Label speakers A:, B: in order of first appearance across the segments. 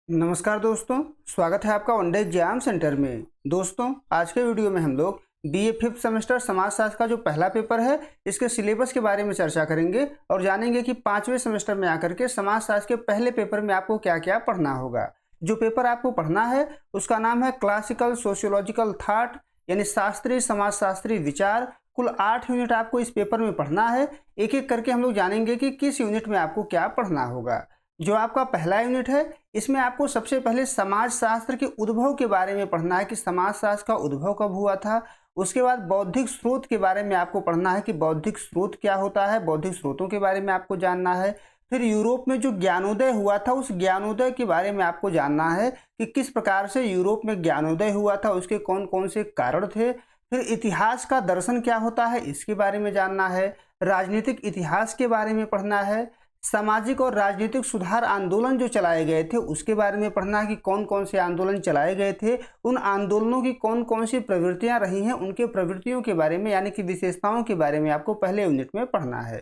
A: नमस्कार दोस्तों, स्वागत है आपका वनडे एग्जाम सेंटर में। दोस्तों, आज के वीडियो में हम लोग बीए फिफ्थ सेमेस्टर समाजशास्त्र का जो पहला पेपर है इसके सिलेबस के बारे में चर्चा करेंगे और जानेंगे कि पांचवें सेमेस्टर में आकर के समाजशास्त्र के पहले पेपर में आपको क्या क्या पढ़ना होगा। जो पेपर आपको पढ़ना है उसका नाम है क्लासिकल सोशियोलॉजिकल थॉट, यानी शास्त्रीय समाजशास्त्री विचार। कुल 8 यूनिट आपको इस पेपर में पढ़ना है। एक एक करके हम लोग जानेंगे कि किस यूनिट में आपको क्या पढ़ना होगा। जो आपका पहला यूनिट है इसमें आपको सबसे पहले समाजशास्त्र के उद्भव के बारे में पढ़ना है कि समाजशास्त्र का उद्भव कब हुआ था। उसके बाद बौद्धिक स्रोत के बारे में आपको पढ़ना है कि बौद्धिक स्रोत क्या होता है, बौद्धिक स्रोतों के बारे में आपको जानना है। फिर यूरोप में जो ज्ञानोदय हुआ था उस ज्ञानोदय के बारे में आपको जानना है कि किस प्रकार से यूरोप में ज्ञानोदय हुआ था, उसके कौन कौन से कारण थे। फिर इतिहास का दर्शन क्या होता है इसके बारे में जानना है। राजनीतिक इतिहास के बारे में पढ़ना है। सामाजिक और राजनीतिक सुधार आंदोलन जो चलाए गए थे उसके बारे में पढ़ना है कि कौन कौन से आंदोलन चलाए गए थे, उन आंदोलनों की कौन कौन सी प्रवृत्तियां रही हैं, उनके प्रवृत्तियों के बारे में यानी कि विशेषताओं के बारे में आपको पहले यूनिट में पढ़ना है।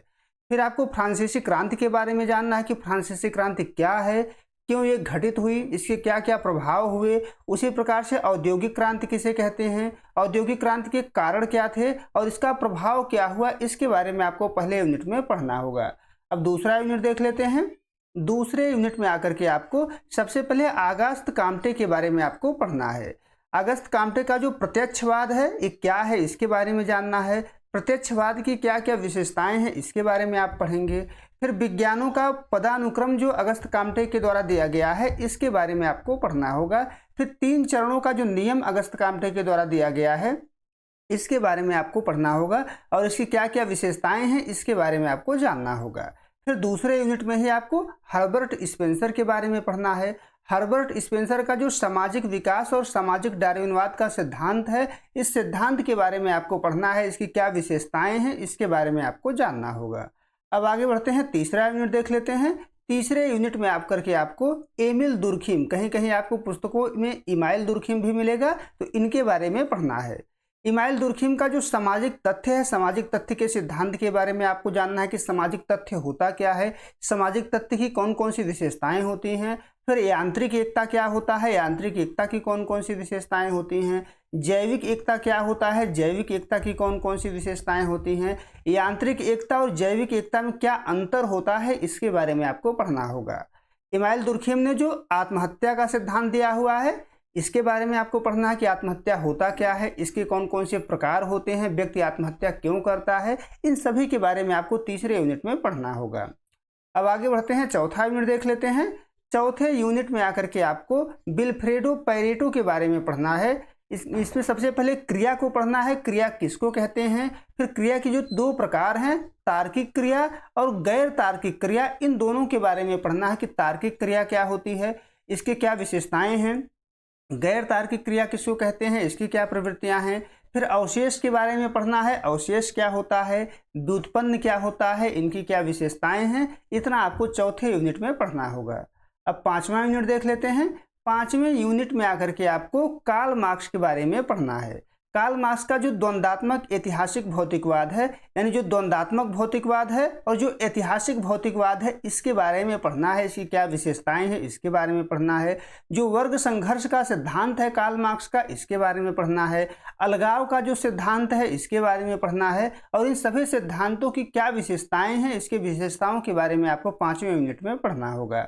A: फिर आपको फ्रांसीसी क्रांति के बारे में जानना है कि फ्रांसीसी क्रांति क्या है, क्यों ये घटित हुई, इसके क्या क्या प्रभाव हुए। उसी प्रकार से औद्योगिक क्रांति किसे कहते हैं, औद्योगिक क्रांति के कारण क्या थे और इसका प्रभाव क्या हुआ, इसके बारे में आपको पहले यूनिट में पढ़ना होगा। अब दूसरा यूनिट देख लेते हैं। दूसरे यूनिट में आकर के आपको सबसे पहले अगस्त काम्टे के बारे में आपको पढ़ना है। अगस्त काम्टे का जो प्रत्यक्षवाद है ये क्या है इसके बारे में जानना है। प्रत्यक्षवाद की क्या क्या विशेषताएं हैं इसके बारे में आप पढ़ेंगे। फिर विज्ञानों का पदानुक्रम जो अगस्त काम्टे के द्वारा दिया गया है इसके बारे में आपको पढ़ना होगा। फिर 3 चरणों का जो नियम अगस्त काम्टे के द्वारा दिया गया है इसके बारे में आपको पढ़ना होगा और इसकी क्या क्या विशेषताएं हैं इसके बारे में आपको जानना होगा। फिर दूसरे यूनिट में ही आपको हर्बर्ट स्पेंसर के बारे में पढ़ना है। हर्बर्ट स्पेंसर का जो सामाजिक विकास और सामाजिक डार्विनवाद का सिद्धांत है इस सिद्धांत के बारे में आपको पढ़ना है, इसकी क्या विशेषताएं हैं इसके बारे में आपको जानना होगा। अब आगे बढ़ते हैं, तीसरा यूनिट देख लेते हैं। तीसरे यूनिट में आप करके आपको एमिल दुर्खिम, कहीं कहीं आपको पुस्तकों में इमाइल दुर्खिम भी मिलेगा, तो इनके बारे में पढ़ना है। इमाइल दुर्खिम का जो सामाजिक तथ्य है, सामाजिक तथ्य के सिद्धांत के बारे में आपको जानना है कि सामाजिक तथ्य होता क्या है, सामाजिक तथ्य की कौन कौन सी विशेषताएं होती हैं। फिर यांत्रिक एकता क्या होता है, यांत्रिक एकता की कौन कौन सी विशेषताएं होती हैं। जैविक एकता क्या होता है, जैविक एकता की कौन कौन सी विशेषताएं होती हैं। यांत्रिक एकता और जैविक एकता में क्या अंतर होता है इसके बारे में आपको पढ़ना होगा। इमाइल दुर्खिम ने जो आत्महत्या का सिद्धांत दिया हुआ है इसके बारे में आपको पढ़ना है कि आत्महत्या होता क्या है, इसके कौन कौन से प्रकार होते हैं, व्यक्ति आत्महत्या क्यों करता है, इन सभी के बारे में आपको तीसरे यूनिट में पढ़ना होगा। अब आगे बढ़ते हैं, चौथा यूनिट देख लेते हैं। चौथे यूनिट में आकर के आपको विल्फ्रेडो पैरेटो के बारे में पढ़ना है। इसमें सबसे पहले क्रिया को पढ़ना है, क्रिया किसको कहते हैं। फिर क्रिया की जो 2 प्रकार हैं, तार्किक क्रिया और गैर तार्किक क्रिया, इन दोनों के बारे में पढ़ना है कि तार्किक क्रिया क्या होती है, इसके क्या विशेषताएं हैं, गैर तार्किक क्रिया किसको कहते हैं, इसकी क्या प्रवृत्तियां हैं। फिर अवशेष के बारे में पढ़ना है, अवशेष क्या होता है, व्युत्पन्न क्या होता है, इनकी क्या विशेषताएं हैं। इतना आपको चौथे यूनिट में पढ़ना होगा। अब 5वां यूनिट देख लेते हैं। 5वें यूनिट में आकर के आपको कार्ल मार्क्स के बारे में पढ़ना है। कार्ल मार्क्स का जो द्वंदात्मक ऐतिहासिक भौतिकवाद है, यानी जो द्वंदात्मक भौतिकवाद है और जो ऐतिहासिक भौतिकवाद है इसके बारे में पढ़ना है, इसकी क्या विशेषताएं हैं इसके बारे में पढ़ना है। जो वर्ग संघर्ष का सिद्धांत है कार्ल मार्क्स का, इसके बारे में पढ़ना है। अलगाव का जो सिद्धांत है इसके बारे में पढ़ना है और इन सभी सिद्धांतों की क्या विशेषताएं हैं इसके विशेषताओं के बारे में आपको 5वें यूनिट में पढ़ना होगा।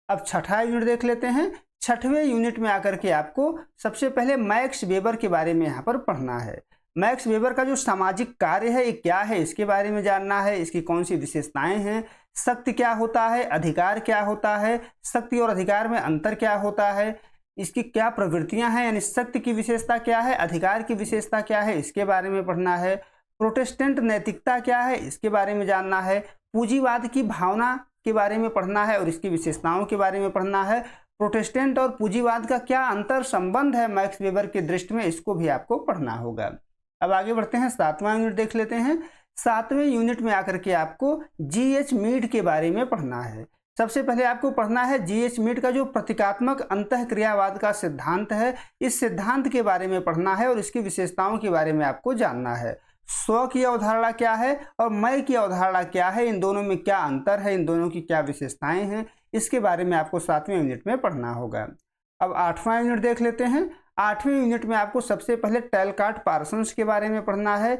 A: अब 6वां यूनिट देख लेते हैं। 6वें यूनिट में आकर के आपको सबसे पहले मैक्स वेबर के बारे में यहाँ पर पढ़ना है। मैक्स वेबर का जो सामाजिक कार्य है ये क्या है इसके बारे में जानना है, इसकी कौन सी विशेषताएं हैं। शक्ति क्या होता है, अधिकार क्या होता है, शक्ति और अधिकार में अंतर क्या होता है, इसकी क्या प्रवृत्तियां हैं, यानी शक्ति की विशेषता क्या है, अधिकार की विशेषता क्या है, इसके बारे में पढ़ना है। प्रोटेस्टेंट नैतिकता क्या है इसके बारे में जानना है। पूंजीवाद की भावना के बारे में पढ़ना है और इसकी विशेषताओं के बारे में पढ़ना है। प्रोटेस्टेंट और पूंजीवाद का क्या अंतर संबंध है मैक्स वेबर की दृष्टि में, इसको भी आपको पढ़ना होगा। अब आगे बढ़ते हैं, 7वां यूनिट देख लेते हैं। 7वें यूनिट में आकर के आपको GH मीड के बारे में पढ़ना है। सबसे पहले आपको पढ़ना है GH मीड का जो प्रतीकात्मक अंतःक्रियावाद का सिद्धांत है, इस सिद्धांत के बारे में पढ़ना है और इसकी विशेषताओं के बारे में आपको जानना है। स्व की अवधारणा क्या है और मैं की अवधारणा क्या है, इन दोनों में क्या अंतर है, इन दोनों की क्या विशेषताएं हैं, इसके बारे में आपको 7वें यूनिट में पढ़ना होगा। अब 8वां यूनिट देख लेते हैं। 8वें यूनिट में आपको सबसे पहले टैलकार्ट पार्सन्स के बारे में पढ़ना है।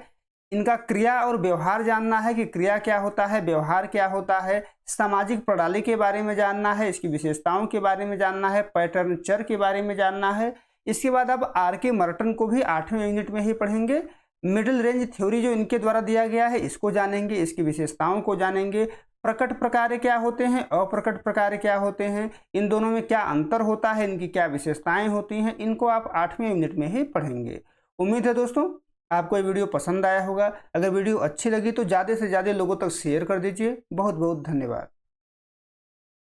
A: इनका क्रिया और व्यवहार जानना है कि क्रिया क्या होता है, व्यवहार क्या होता है। सामाजिक प्रणाली के बारे में जानना है, इसकी विशेषताओं के बारे में जानना है, पैटर्न चर के बारे में जानना है। इसके बाद अब आर.के. मर्टन को भी 8वें यूनिट में ही पढ़ेंगे। मिडिल रेंज थ्योरी जो इनके द्वारा दिया गया है इसको जानेंगे, इसकी विशेषताओं को जानेंगे। प्रकट प्रकार क्या होते हैं, अप्रकट प्रकार क्या होते हैं, इन दोनों में क्या अंतर होता है, इनकी क्या विशेषताएं होती हैं, इनको आप 8वें यूनिट में ही पढ़ेंगे। उम्मीद है दोस्तों आपको ये वीडियो पसंद आया होगा। अगर वीडियो अच्छी लगी तो ज़्यादा से ज़्यादा लोगों तक शेयर कर दीजिए। बहुत बहुत धन्यवाद।